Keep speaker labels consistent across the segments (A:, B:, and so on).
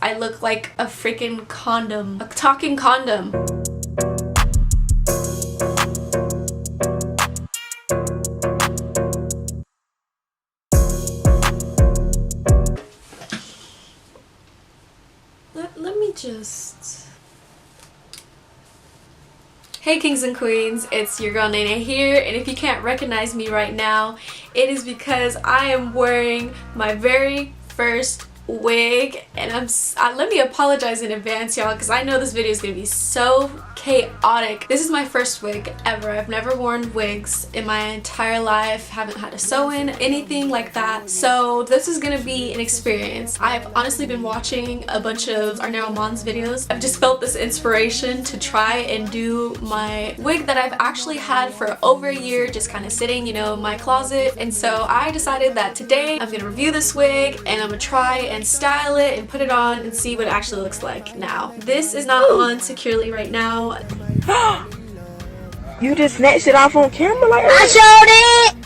A: I look like a freaking condom, a talking condom. Let me just... Hey kings and queens, it's your girl Nae Nae here, and if you can't recognize me right now, it is because I am wearing my very first wig, and let me apologize in advance, y'all, because I know this video is gonna be so chaotic. This is my first wig ever. I've never worn wigs in my entire life, haven't had a sew-in, anything like that, so this is gonna be an experience. I've honestly been watching a bunch of our Now Mom's videos. I've just felt this inspiration to try and do my wig that I've actually had for over a year, just kind of sitting, you know, in my closet, and so I decided that today I'm gonna review this wig and I'm gonna try and style it and put it on and see what it actually looks like now. This is not on securely right now.
B: You just snatched it off on camera like that?
C: I showed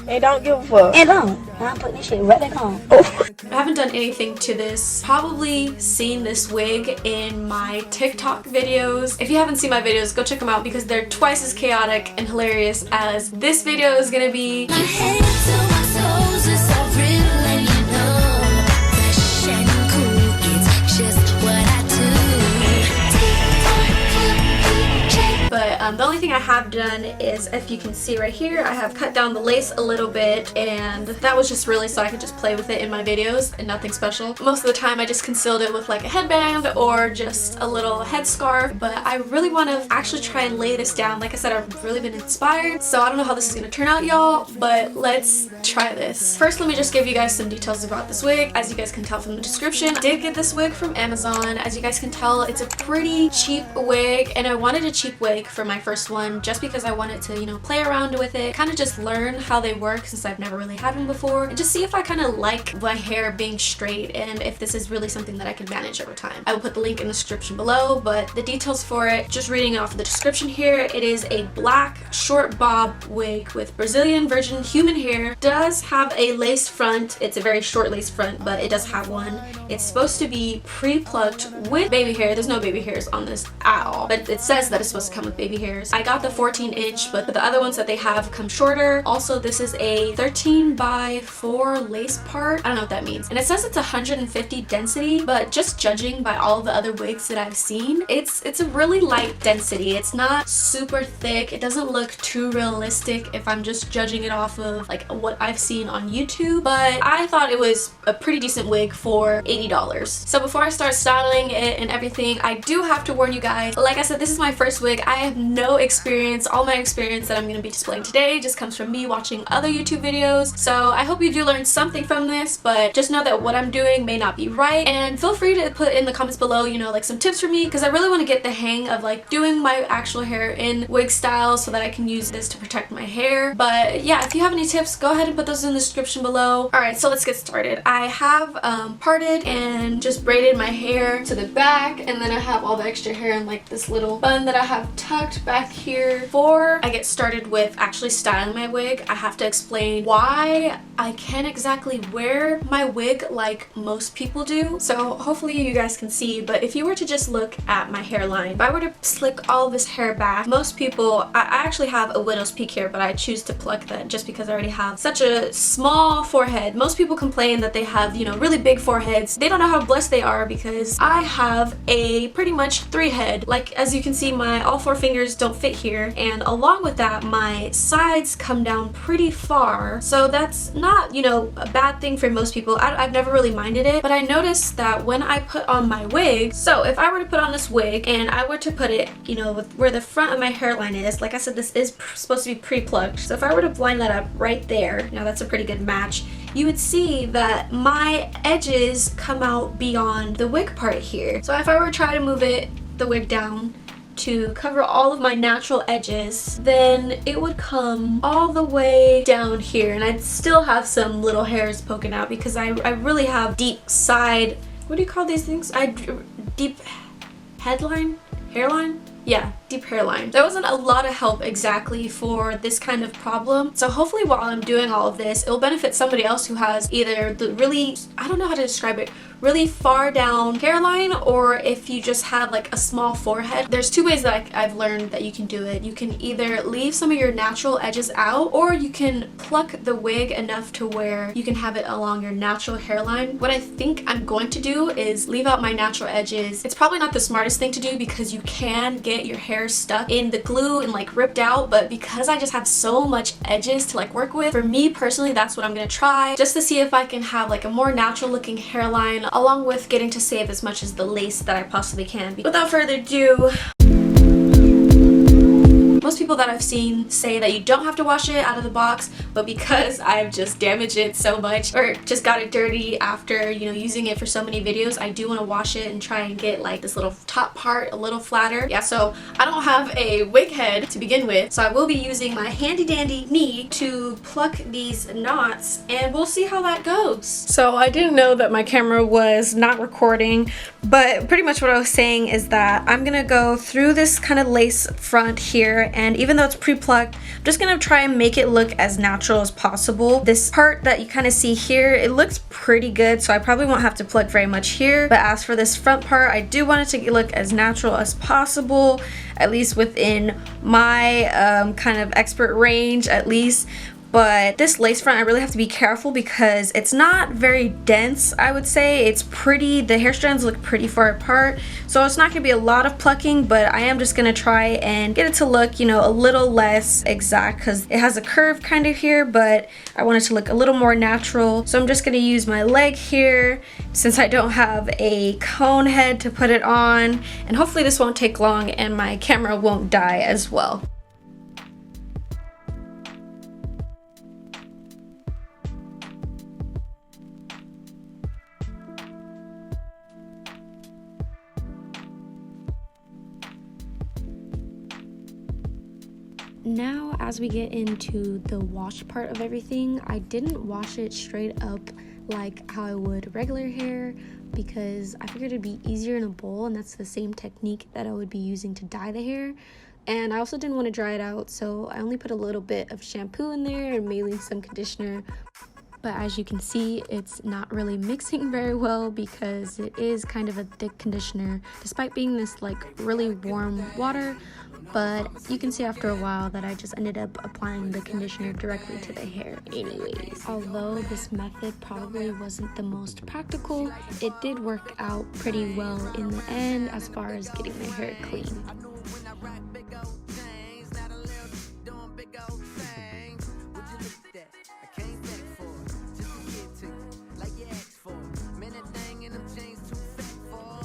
C: it!
B: And don't give a fuck.
C: And I'm putting this shit right back on.
B: Oh.
A: I haven't done anything to this. Probably seen this wig in my TikTok videos. If you haven't seen my videos, go check them out because they're twice as chaotic and hilarious as this video is gonna be.
D: My head to my toes is so real, and you know, fresh and cool, it's just what I do.
A: But the only thing I have done is, if you can see right here, I have cut down the lace a little bit, and that was just really so I could just play with it in my videos and nothing special. Most of the time I just concealed it with like a headband or just a little headscarf, but I really want to actually try and lay this down. Like I said, I've really been inspired, so I don't know how this is going to turn out, y'all, but let's try this. First, let me just give you guys some details about this wig. As you guys can tell from the description, I did get this wig from Amazon. As you guys can tell, it's a pretty cheap wig, and I wanted a cheap wig for my first one just because I wanted to, you know, play around with it, kind of just learn how they work since I've never really had one before, and just see if I kind of like my hair being straight and if this is really something that I can manage over time. I will put the link in the description below, but the details for it, just reading off the description here, it is a black short bob wig with Brazilian virgin human hair. Does have a lace front. It's a very short lace front, but it does have one. It's supposed to be pre-plucked with baby hair. There's no baby hairs on this at all, but it says that it's supposed to come with baby hairs. I got the 14-inch, but the other ones that they have come shorter. Also, this is a 13x4 lace part. I don't know what that means. And it says it's 150 density, but just judging by all the other wigs that I've seen, it's a really light density. It's not super thick. It doesn't look too realistic if I'm just judging it off of like what I've seen on YouTube, but I thought it was a pretty decent wig for $80. So before I start styling it and everything, I do have to warn you guys, like I said, this is my first wig. I have no experience. All my experience that I'm going to be displaying today just comes from me watching other YouTube videos, so I hope you do learn something from this, but just know that what I'm doing may not be right, and feel free to put in the comments below, you know, like some tips for me, because I really want to get the hang of like doing my actual hair in wig style so that I can use this to protect my hair. But yeah, if you have any tips, go ahead and put those in the description below. Alright, so let's get started. I have parted and just braided my hair to the back, and then I have all the extra hair in like this little bun that I have tucked back here. Before I get started with actually styling my wig, I have to explain why I can't exactly wear my wig like most people do. So hopefully you guys can see, but if you were to just look at my hairline, if I were to slick all this hair back, most people, I actually have a widow's peak here, but I choose to pluck that just because I already have such a small forehead. Most people complain that they have, you know, really big foreheads. They don't know how blessed they are because I have a pretty much 3 head. Like, as you can see, my all 4 fingers don't fit here, and along with that, my sides come down pretty far, so that's not, you know, a bad thing for most people. I've never really minded it, but I noticed that when I put on my wig, so if I were to put on this wig and I were to put it, you know, with where the front of my hairline is, like I said, this is supposed to be pre-plucked, so if I were to line that up right there, now that's a pretty good match, you would see that my edges come out beyond the wig part here. So if I were to try to move the wig down to cover all of my natural edges, then it would come all the way down here, and I'd still have some little hairs poking out because I really have deep side, what do you call these things? Deep hairline? Yeah, deep hairline. There wasn't a lot of help exactly for this kind of problem. So hopefully while I'm doing all of this, it'll benefit somebody else who has either the really, I don't know how to describe it, really far down hairline, or if you just have like a small forehead. There's two ways that I've learned that you can do it. You can either leave some of your natural edges out, or you can pluck the wig enough to where you can have it along your natural hairline. What I think I'm going to do is leave out my natural edges. It's probably not the smartest thing to do because you can get your hair stuck in the glue and like ripped out, but because I just have so much edges to like work with, for me personally, that's what I'm gonna try, just to see if I can have like a more natural looking hairline, along with getting to save as much as the lace that I possibly can. Without further ado, most people that I've seen say that you don't have to wash it out of the box, but because I've just damaged it so much or just got it dirty after, you know, using it for so many videos, I do want to wash it and try and get like this little top part a little flatter. Yeah, so I don't have a wig head to begin with, so I will be using my handy dandy knee to pluck these knots, and we'll see how that goes. So I didn't know that my camera was not recording, but pretty much what I was saying is that I'm gonna go through this kind of lace front here, and even though it's pre-plucked, I'm just gonna try and make it look as natural as possible. This part that you kind of see here, it looks pretty good, so I probably won't have to pluck very much here, but as for this front part, I do want it to look as natural as possible, at least within my kind of expert range at least. But this lace front, I really have to be careful because it's not very dense, I would say. It's pretty, the hair strands look pretty far apart, so it's not gonna be a lot of plucking, but I am just gonna try and get it to look, you know, a little less exact because it has a curve kind of here, but I want it to look a little more natural. So I'm just gonna use my leg here since I don't have a cone head to put it on, and hopefully this won't take long and my camera won't die as well. Now, as we get into the wash part of everything, I didn't wash it straight up like how I would regular hair because I figured it'd be easier in a bowl, and that's the same technique that I would be using to dye the hair. And I also didn't want to dry it out, so I only put a little bit of shampoo in there and mainly some conditioner. But as you can see, it's not really mixing very well because it is kind of a thick conditioner, despite being this like really warm water. But you can see after a while that I just ended up applying the conditioner directly to the hair anyways. Although this method probably wasn't the most practical, it did work out pretty well in the end as far as getting my hair clean.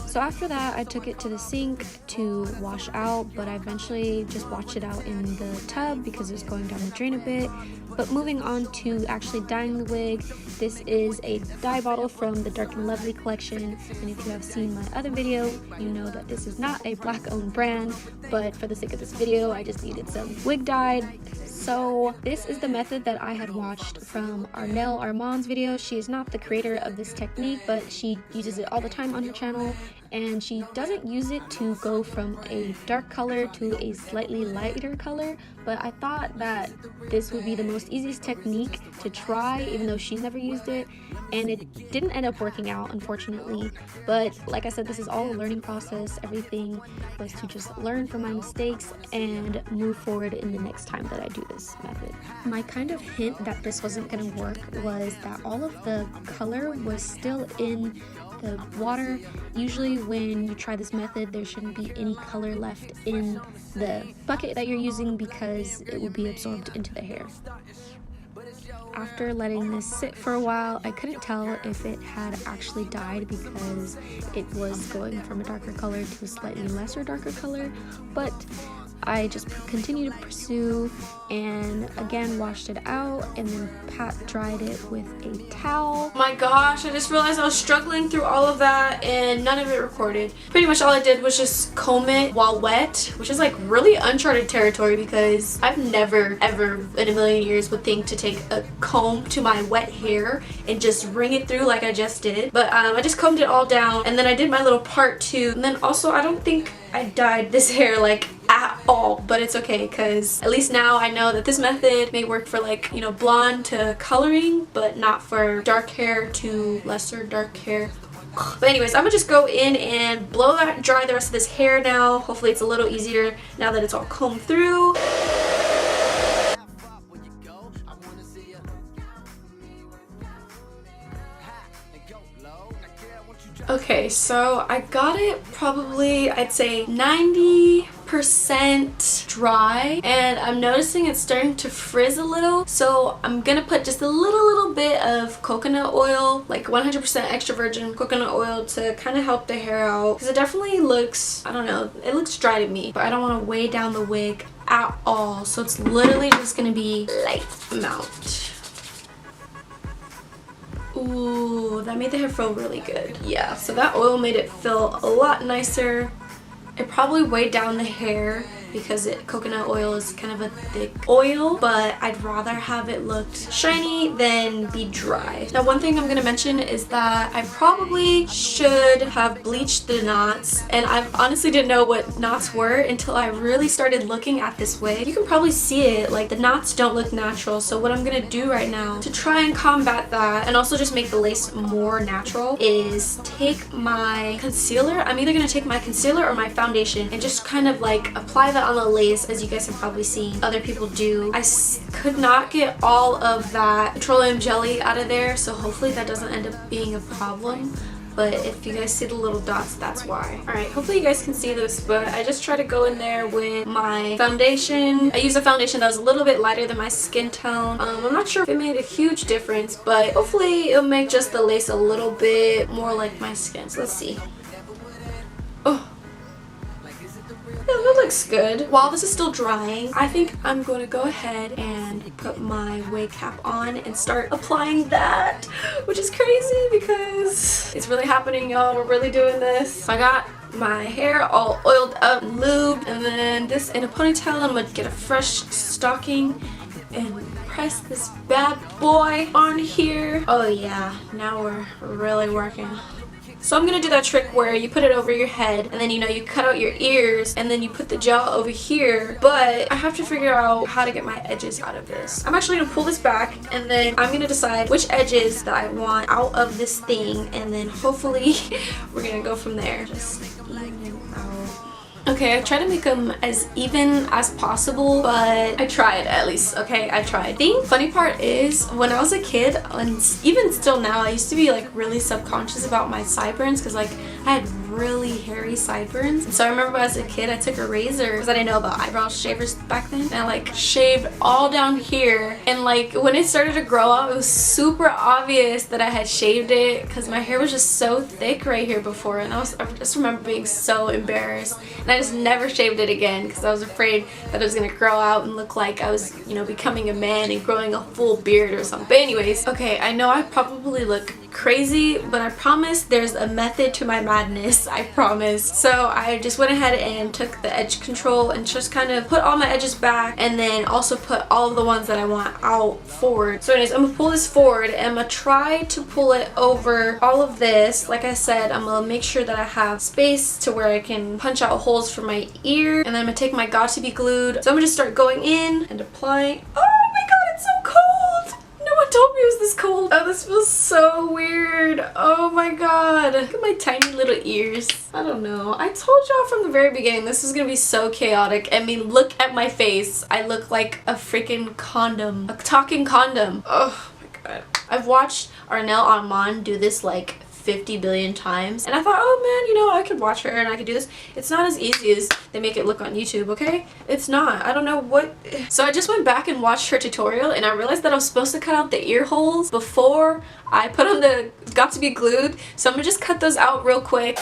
A: So after that, I took it to the sink to wash out, but I eventually just washed it out in the tub because it was going down the drain a bit. But moving on to actually dyeing the wig, this is a dye bottle from the Dark and Lovely collection, and if you have seen my other video, you know that this is not a black-owned brand, but for the sake of this video, I just needed some wig dyed. So this is the method that I had watched from Arnell Armand's video. She is not the creator of this technique, but she uses it all the time on her channel, and she doesn't use it to go from a dark color to a slightly lighter color, but I thought that this would be the most easiest technique to try, even though she's never used it, and it didn't end up working out, unfortunately. But like I said, this is all a learning process. Everything was to just learn from my mistakes and move forward in the next time that I do this method. My kind of hint that this wasn't going to work was that all of the color was still in the water. Usually when you try this method, there shouldn't be any color left in the bucket that you're using because it would be absorbed into the hair. After letting this sit for a while, I couldn't tell if it had actually dyed because it was going from a darker color to a slightly lesser darker color, but I just continued to pursue and again washed it out and then pat dried it with a towel. My gosh, I just realized I was struggling through all of that and none of it recorded. Pretty much all I did was just comb it while wet, which is like really uncharted territory because I've never ever in a million years would think to take a comb to my wet hair and just wring it through like I just did. But I just combed it all down and then I did my little part too. And then also I don't think I dyed this hair like at all, but it's okay because at least now I know that this method may work for like, you know, blonde to coloring, but not for dark hair to lesser dark hair But anyways, I'm gonna just go in and blow dry the rest of this hair now. Hopefully it's a little easier now that it's all combed through. Okay, so I got it probably, I'd say 90% dry, and I'm noticing it's starting to frizz a little, so I'm gonna put just a little bit of coconut oil, like 100% extra virgin coconut oil, to kind of help the hair out, because it definitely looks, I don't know, it looks dry to me, but I don't want to weigh down the wig at all, so it's literally just gonna be light amount. Ooh, that made the hair feel really good. Yeah, so that oil made it feel a lot nicer. It probably weighed down the hair because coconut oil is kind of a thick oil, but I'd rather have it look shiny than be dry. Now, one thing I'm going to mention is that I probably should have bleached the knots, and I honestly didn't know what knots were until I really started looking at this wig. You can probably see it, like the knots don't look natural, so what I'm going to do right now to try and combat that and also just make the lace more natural is take my concealer. I'm either going to take my concealer or my foundation and just kind of like apply that on the lace, as you guys have probably seen other people do. I could not get all of that petroleum jelly out of there, so hopefully that doesn't end up being a problem. But if you guys see the little dots, that's why. Alright, hopefully you guys can see this, but I just try to go in there with my foundation. I use a foundation that was a little bit lighter than my skin tone. I'm not sure if it made a huge difference, but hopefully it'll make just the lace a little bit more like my skin. So let's see. Oh. Yeah, that looks good. While this is still drying, I think I'm going to go ahead and put my wig cap on and start applying that, which is crazy because it's really happening, y'all. We're really doing this. So I got my hair all oiled up, lubed, and then this in a ponytail. I'm going to get a fresh stocking and press this bad boy on here. Oh yeah, now we're really working. So I'm going to do that trick where you put it over your head and then, you know, you cut out your ears and then you put the gel over here, but I have to figure out how to get my edges out of this. I'm actually going to pull this back and then I'm going to decide which edges that I want out of this thing, and then hopefully we're going to go from there. Just even out. Okay, I try to make them as even as possible, but I tried at least, okay? I tried. The funny part is, when I was a kid, and even still now, I used to be like really subconscious about my sideburns because like I had really hairy sideburns. And so I remember as a kid, I took a razor because I didn't know about eyebrow shavers back then, and I like shaved all down here, and like when it started to grow out, it was super obvious that I had shaved it because my hair was just so thick right here before, and I just remember being so embarrassed, and I just never shaved it again because I was afraid that it was gonna grow out and look like I was, you know, becoming a man and growing a full beard or something. But anyways, okay, I know I probably look crazy, but I promise there's a method to my madness, I promise. So I just went ahead and took the edge control and just kind of put all my edges back, and then also put all of the ones that I want out forward. So anyways, I'm gonna pull this forward and I'm gonna try to pull it over all of this. Like I said, I'm gonna make sure that I have space to where I can punch out holes for my ear, and then I'm gonna take my Got To Be Glued. So I'm gonna just start going in and applying. Oh my god, it's so cold! No one told me it was this cold. Oh, this feels so weird. Oh my god. Look at my tiny little ears. I don't know. I told y'all from the very beginning this was gonna be so chaotic. I mean, look at my face. I look like a freaking condom. A talking condom. Oh my god. I've watched Arnell Armand do this like 50 billion times, and I thought, oh man, you know, I could watch her and I could do this. It's not as easy as they make it look on YouTube, okay? It's not. I don't know what. So I just went back and watched her tutorial, and I realized that I was supposed to cut out the ear holes before I put on the Got To Be Glued, so I'm gonna just cut those out real quick.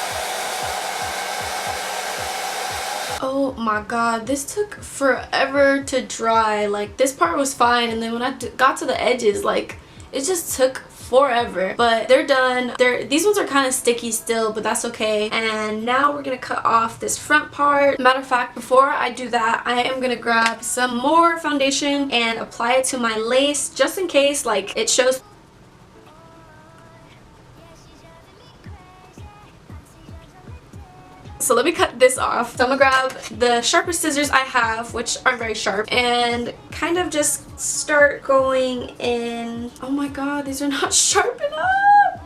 A: Oh my god, this took forever to dry. Like, this part was fine, and then when I got to the edges, like, it just took forever. But they're done. These ones are kind of sticky still, but that's okay. And now we're gonna cut off this front part. Matter of fact, before I do that, I am gonna grab some more foundation and apply it to my lace, just in case like it shows. So let me cut this off. So I'm gonna grab the sharpest scissors I have, which aren't very sharp, and kind of just start going in. Oh my god, these are not sharp enough.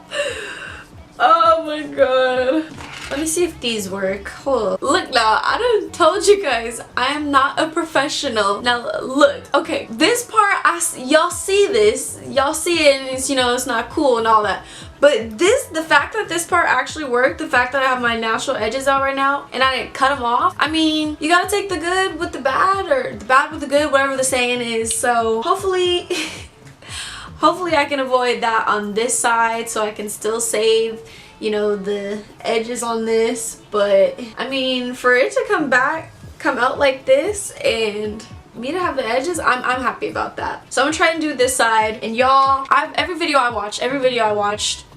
A: Oh Oh my god. Let me see if these work. Hold up. Look now, I done told you guys I am not a professional. Now look, okay, this part, y'all see this. Y'all see it and it's, you know, it's not cool and all that. But the fact that this part actually worked, the fact that I have my natural edges out right now and I didn't cut them off, I mean, you gotta take the good with the bad, or the bad with the good, whatever the saying is. So hopefully, hopefully I can avoid that on this side so I can still save, you know, the edges on this. But I mean, for it to come out like this and me to have the edges, I'm happy about that. So I'm gonna try and do this side. And y'all, every video I watched,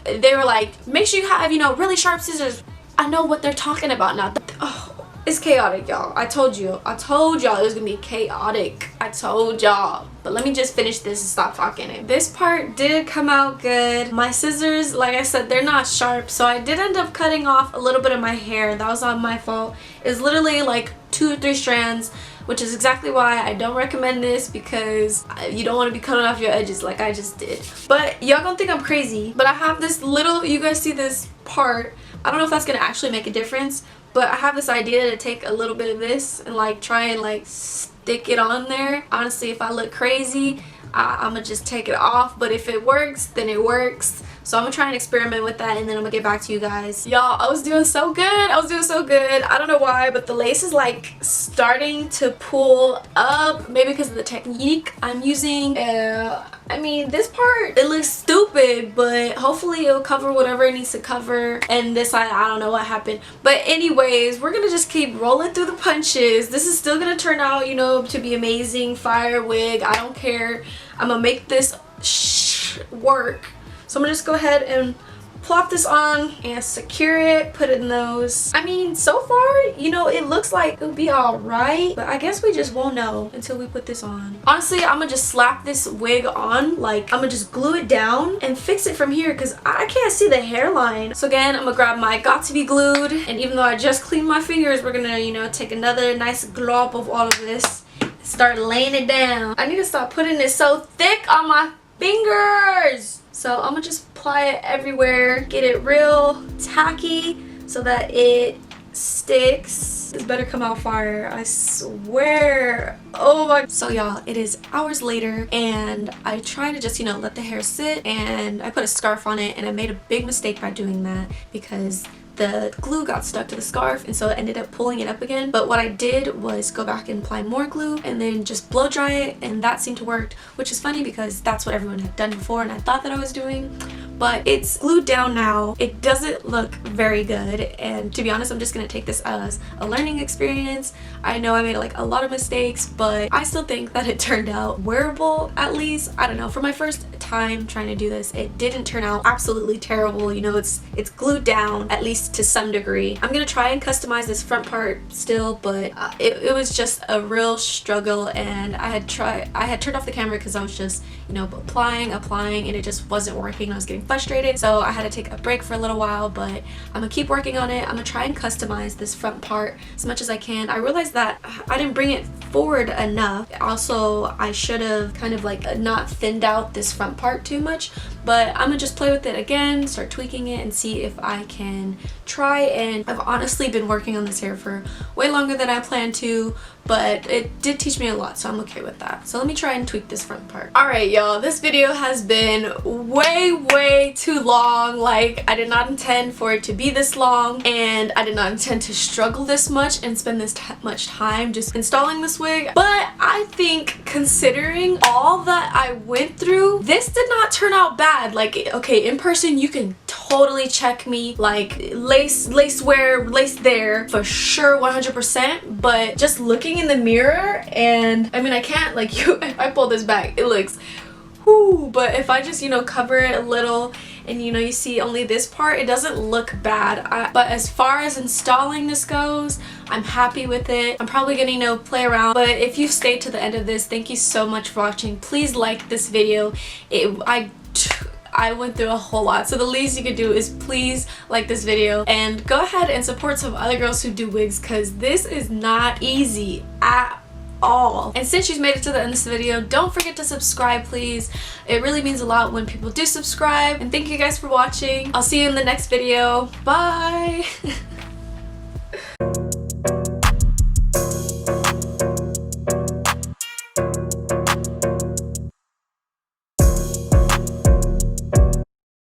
A: they were like, make sure you have, you know, really sharp scissors. I know what they're talking about now. Oh, it's chaotic, y'all. I told y'all it was gonna be chaotic. I told y'all. But let me just finish this and stop talking. This part did come out good. My scissors, like I said, they're not sharp, so I did end up cutting off a little bit of my hair. That was on my fault. It's literally like 2 or 3 strands, which is exactly why I don't recommend this, because you don't want to be cutting off your edges like I just did. But y'all gonna think I'm crazy, but I have this little, you guys see this part, I don't know if that's gonna actually make a difference, but I have this idea to take a little bit of this and like try and like stick it on there. Honestly, if I look crazy, I'm gonna just take it off, but if it works, then it works. So I'm gonna try and experiment with that, and then I'm gonna get back to you guys. Y'all, I was doing so good. I don't know why, but the lace is like starting to pull up, maybe because of the technique I'm using. I mean, this part, it looks stupid, but hopefully it'll cover whatever it needs to cover. And this side, I don't know what happened. But anyways, we're gonna just keep rolling through the punches. This is still gonna turn out, you know, to be amazing. Fire wig, I don't care. I'm gonna make this work. So I'm gonna just go ahead and plop this on and secure it, put it in those. I mean, so far, you know, it looks like it'll be alright, but I guess we just won't know until we put this on. Honestly, I'm gonna just slap this wig on, like I'm gonna just glue it down and fix it from here because I can't see the hairline. So again, I'm gonna grab my Got To Be Glued, and even though I just cleaned my fingers, we're gonna, you know, take another nice glob of all of this, start laying it down. I need to stop putting it so thick on my fingers. So I'm gonna just apply it everywhere, get it real tacky so that it sticks. This better come out fire, I swear. Oh my. So y'all, it is hours later and I try to just, you know, let the hair sit, and I put a scarf on it, and I made a big mistake by doing that because the glue got stuck to the scarf, and so it ended up pulling it up again. But what I did was go back and apply more glue and then just blow dry it, and that seemed to work, which is funny because that's what everyone had done before and I thought that I was doing. But it's glued down now. It doesn't look very good, and to be honest, I'm just gonna take this as a learning experience. I know I made like a lot of mistakes, but I still think that it turned out wearable, at least. I don't know, for my first time trying to do this, it didn't turn out absolutely terrible. You know, it's glued down, at least to some degree. I'm gonna try and customize this front part still, but it was just a real struggle, and I had turned off the camera because I was just, you know, applying, and it just wasn't working. I was getting frustrated, so I had to take a break for a little while, but I'm gonna keep working on it. I'm gonna try and customize this front part as much as I can. I realized that I didn't bring it forward enough. Also, I should have kind of like not thinned out this front part too much, but I'm gonna just play with it again, start tweaking it, and see if I can try. And I've honestly been working on this hair for way longer than I planned to, but it did teach me a lot, so I'm okay with that. So let me try and tweak this front part. Alright y'all, this video has been way too long. Like, I did not intend for it to be this long, and I did not intend to struggle this much and spend this much time just installing this wig. But I think, considering all that I went through, this did not turn out bad. Like, okay, in person you can totally check me, like lace where, lace there, for sure, 100%. But just looking in the mirror, and I mean, I can't, like, if I pull this back, it looks whoo, but if I just, you know, cover it a little and, you know, you see only this part, it doesn't look bad. But as far as installing this goes, I'm happy with it. I'm probably gonna, you know, play around. But if you've stayed to the end of this, thank you so much for watching. Please like this video. I went through a whole lot, so the least you could do is please like this video and go ahead and support some other girls who do wigs, because this is not easy at all. And since you've made it to the end of this video, don't forget to subscribe, please. It really means a lot when people do subscribe. And thank you guys for watching. I'll see you in the next video. Bye!